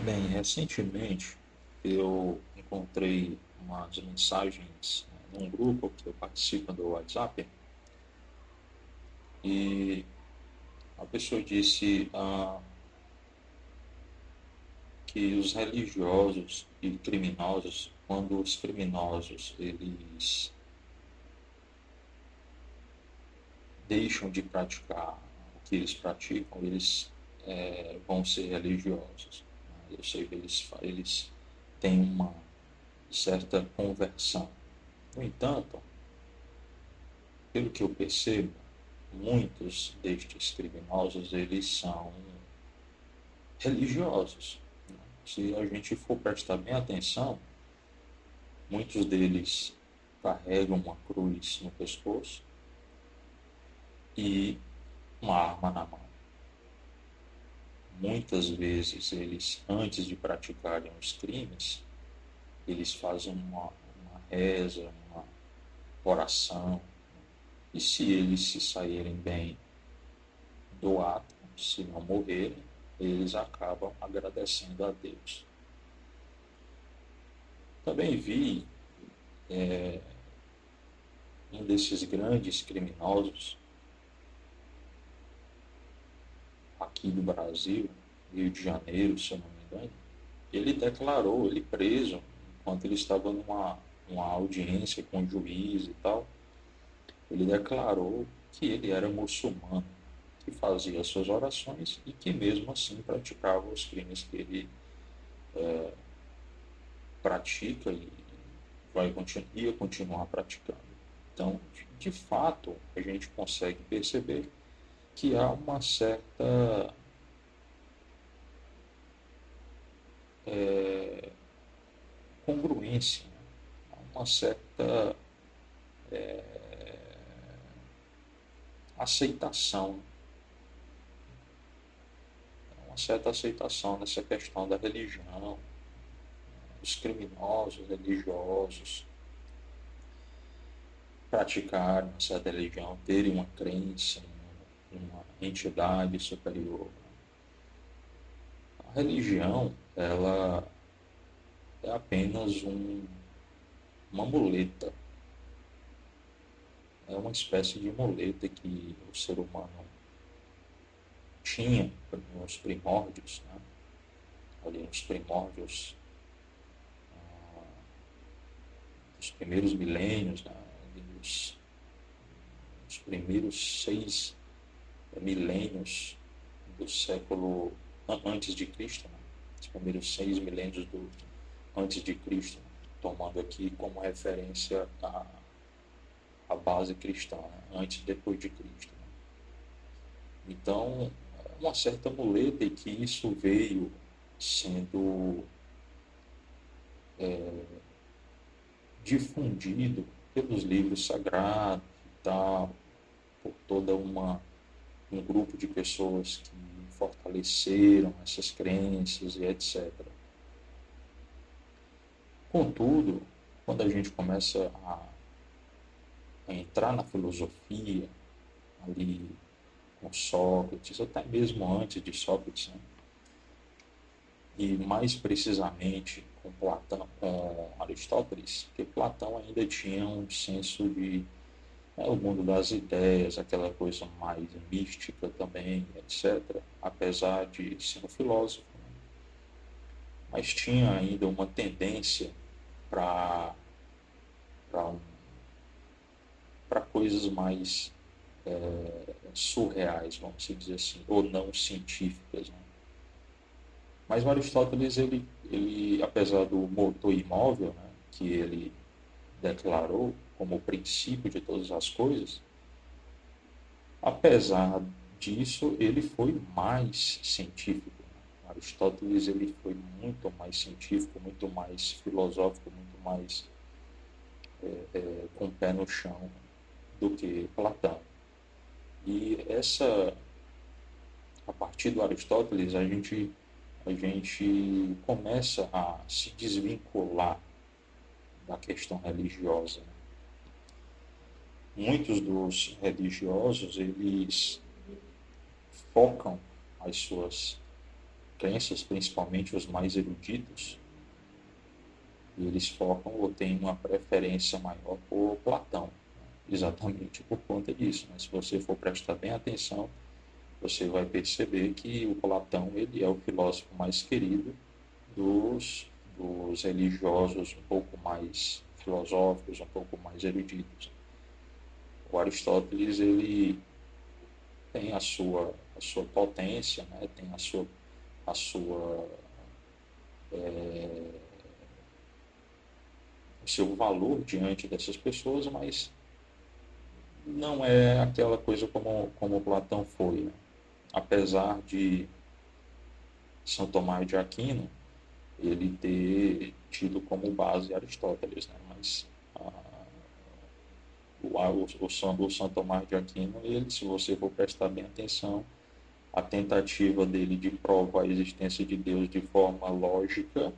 Bem, recentemente eu encontrei umas mensagens num grupo que eu participo do WhatsApp e a pessoa disse que os religiosos e criminosos, quando os criminosos eles deixam de praticar o que eles praticam, eles vão ser religiosos. Eu sei que eles têm uma certa conversão. No entanto, pelo que eu percebo, muitos destes criminosos eles são religiosos. Se a gente for prestar bem atenção, muitos deles carregam uma cruz no pescoço e uma arma na mão. Muitas vezes eles, antes de praticarem os crimes, eles fazem uma reza, uma oração. E se eles se saírem bem do ato, se não morrerem, eles acabam agradecendo a Deus. Também vi um desses grandes criminosos aqui do Brasil, Rio de Janeiro, se eu não me engano, ele declarou, ele preso, enquanto ele estava numa audiência com o juiz e tal, ele declarou que ele era muçulmano, que fazia as suas orações e que mesmo assim praticava os crimes que ele pratica e ia continuar praticando. Então, de fato, a gente consegue perceber que há uma certa congruência, né? Há uma certa aceitação, uma certa aceitação nessa questão da religião, os criminosos religiosos praticarem uma certa religião, terem uma crença em uma entidade superior. A religião, ela é apenas uma muleta, é uma espécie de muleta que o ser humano tinha nos primórdios, né? Ali nos primórdios, nos primeiros milênios, né? Nos primeiros 6 milênios do século antes de Cristo, né? Os primeiros 6 milênios antes de Cristo, né? Tomando aqui como referência a base cristã, né? Antes e depois de Cristo. Né? Então, uma certa muleta e que isso veio sendo difundido pelos livros sagrados e tal, por toda um grupo de pessoas que fortaleceram essas crenças e etc. Contudo, quando a gente começa a entrar na filosofia, ali com Sócrates, até mesmo antes de Sócrates, né? E mais precisamente com Platão, com Aristóteles, que Platão ainda tinha um senso de o mundo das ideias, aquela coisa mais mística também, etc. Apesar de ser um filósofo, né? Mas tinha ainda uma tendência para um, para coisas mais surreais, vamos dizer assim, ou não científicas. Né? Mas o Aristóteles, ele, apesar do motor imóvel, né, que ele declarou como o princípio de todas as coisas, apesar disso, ele foi mais científico. Né? Aristóteles ele foi muito mais científico, muito mais filosófico, muito mais com o pé no chão do que Platão. E a partir do Aristóteles, a gente começa a se desvincular da questão religiosa. Né? Muitos dos religiosos, eles focam as suas crenças, principalmente os mais eruditos, eles focam ou têm uma preferência maior por Platão, né? Exatamente por conta disso. Mas se você for prestar bem atenção, você vai perceber que o Platão ele é o filósofo mais querido dos, dos religiosos um pouco mais filosóficos, um pouco mais eruditos. O Aristóteles ele tem a sua potência, né? Tem a sua, o seu valor diante dessas pessoas, mas não é aquela coisa como Platão foi, né? Apesar de São Tomás de Aquino ele ter tido como base Aristóteles, né? Mas o São Tomás de Aquino, ele, se você for prestar bem atenção, a tentativa dele de provar a existência de Deus de forma lógica,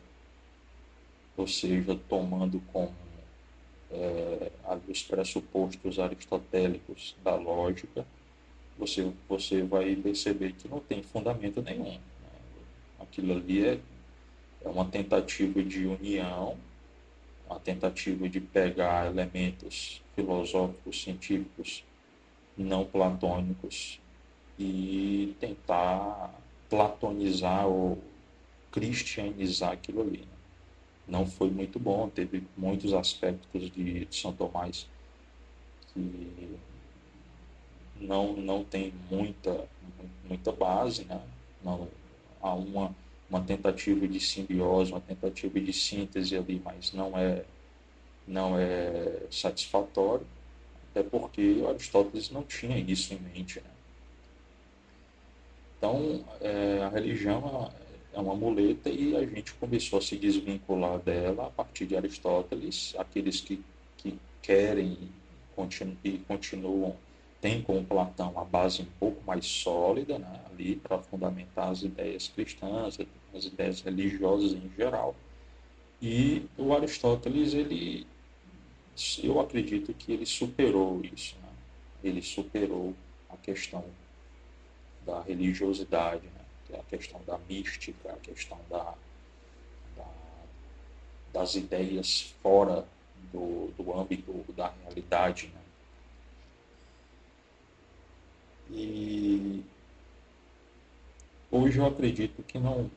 ou seja, tomando como os pressupostos aristotélicos da lógica, você vai perceber que não tem fundamento nenhum, né? Aquilo ali é uma tentativa de união, uma tentativa de pegar elementos filosóficos, científicos não platônicos e tentar platonizar ou cristianizar aquilo ali, né? Não foi muito bom, teve muitos aspectos de São Tomás que não tem muita base, né? Não, há uma tentativa de simbiose, uma tentativa de síntese ali, mas não é satisfatório, até porque Aristóteles não tinha isso em mente, né? Então, a religião é uma muleta e a gente começou a se desvincular dela a partir de Aristóteles. Aqueles que querem e continuam, têm com Platão a base um pouco mais sólida, né, ali para fundamentar as ideias cristãs, as ideias religiosas em geral. E o Aristóteles, eu acredito que ele superou isso, né? Ele superou a questão da religiosidade, né? Que é a questão da mística, a questão da, das ideias fora do âmbito da realidade, né? E hoje eu acredito que não,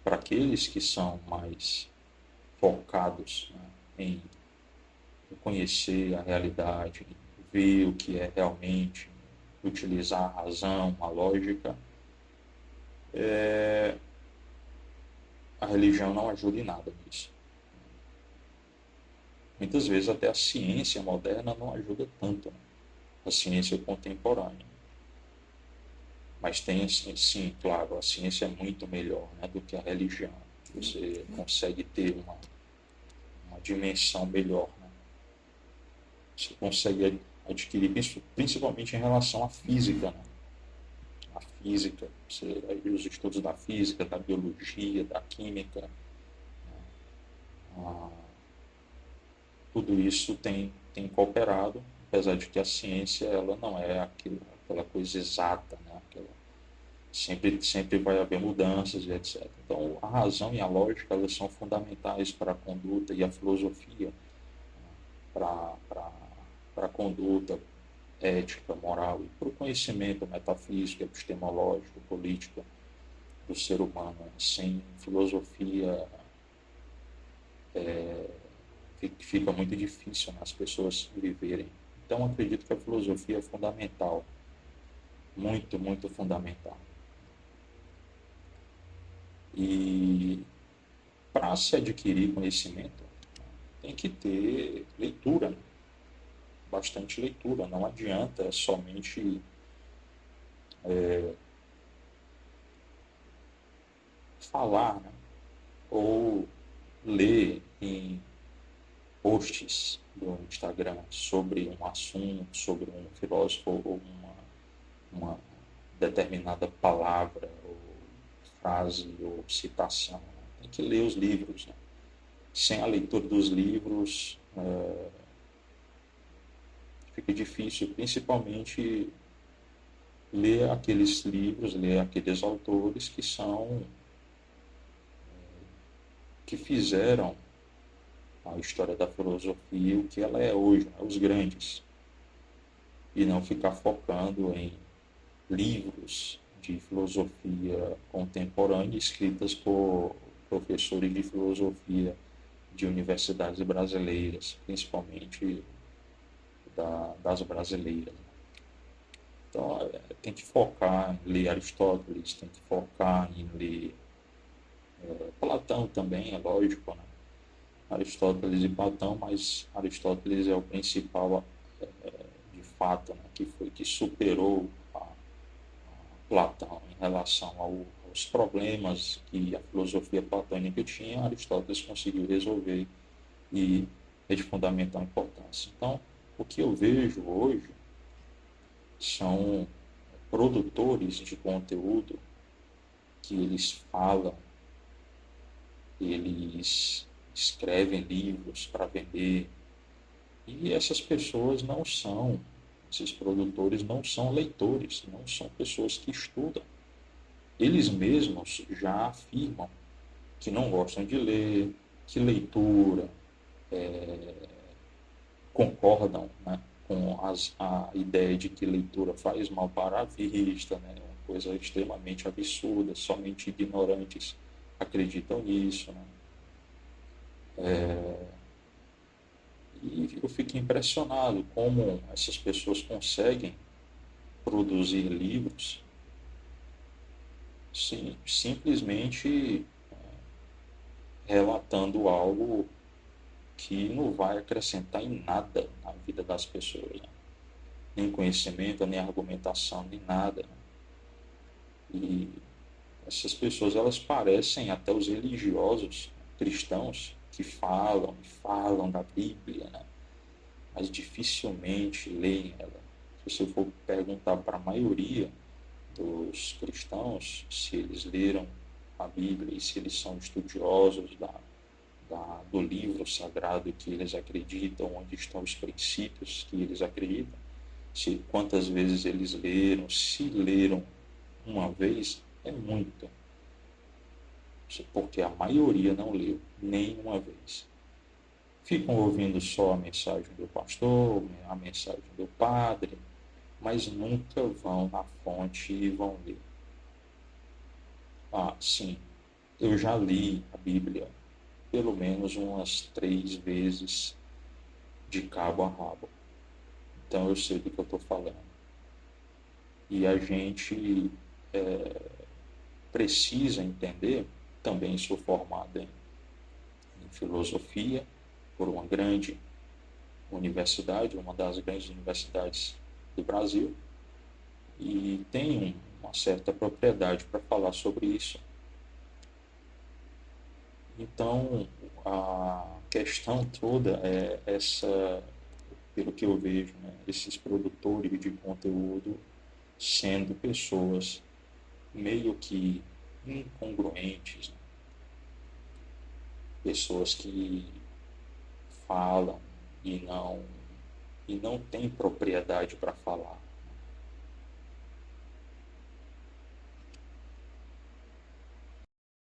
para aqueles que são mais focados, né, em conhecer a realidade, ver o que é realmente, utilizar a razão, a lógica, a religião não ajuda em nada nisso. Muitas vezes até a ciência moderna não ajuda tanto, né? A ciência contemporânea. Mas tem, assim, sim, claro, a ciência é muito melhor, né, do que a religião. Você consegue ter uma dimensão melhor, né? Você consegue adquirir isso principalmente em relação à física, né? A física, os estudos da física, da biologia, da química, ah, tudo isso tem cooperado, apesar de que a ciência ela não é aquela coisa exata, né? Sempre vai haver mudanças e etc. Então, a razão e a lógica elas são fundamentais para a conduta e a filosofia para a conduta ética, moral e para o conhecimento metafísico, epistemológico, político do ser humano. Sem filosofia fica muito difícil, né, as pessoas viverem. Então, acredito que a filosofia é fundamental, muito, muito fundamental. E para se adquirir conhecimento, tem que ter leitura, né? Bastante leitura. Não adianta somente falar, né? Ou ler em posts do Instagram sobre um assunto, sobre um filósofo ou uma determinada palavra ou frase ou citação, né? Tem que ler os livros, né? Sem a leitura dos livros fica difícil, principalmente ler aqueles livros, ler aqueles autores que fizeram a história da filosofia o que ela é hoje, né? Os grandes, e não ficar focando em livros de filosofia contemporânea escritas por professores de filosofia de universidades brasileiras, principalmente das brasileiras. Então, tem que focar em ler Aristóteles, tem que focar em ler Platão também, é lógico, né? Aristóteles e Platão, mas Aristóteles é o principal, de fato, né? Que superou a Platão em relação aos problemas que a filosofia platônica tinha. Aristóteles conseguiu resolver e é de fundamental importância. Então, o que eu vejo hoje são produtores de conteúdo que eles falam, eles escrevem livros para vender, e essas pessoas não são, esses produtores não são leitores, não são pessoas que estudam. Eles mesmos já afirmam que não gostam de ler, que leitura, concordam, né, com a ideia de que leitura faz mal para a vista, né, uma coisa extremamente absurda, somente ignorantes acreditam nisso. Né? E eu fico impressionado como essas pessoas conseguem produzir livros simplesmente relatando algo que não vai acrescentar em nada na vida das pessoas, né? Nem conhecimento, nem argumentação, nem nada. Né? E essas pessoas, elas parecem até os religiosos cristãos que falam e falam da Bíblia, né? Mas dificilmente leem ela. Se você for perguntar para a maioria dos cristãos se eles leram a Bíblia e se eles são estudiosos do livro sagrado que eles acreditam, onde estão os princípios que eles acreditam, se quantas vezes eles leram, se leram uma vez, é muito, porque a maioria não leu nem uma vez. Ficam ouvindo só a mensagem do pastor, a mensagem do padre, mas nunca vão na fonte e vão ler. Ah, sim, eu já li a Bíblia pelo menos umas 3 vezes de cabo a rabo. Então eu sei do que eu estou falando. E a gente precisa entender, também sou formado em filosofia por uma grande universidade, uma das grandes universidades do Brasil, e tenho uma certa propriedade para falar sobre isso. Então, a questão toda é essa, pelo que eu vejo, né, esses produtores de conteúdo sendo pessoas meio que incongruentes, né? Pessoas que falam e não têm propriedade para falar.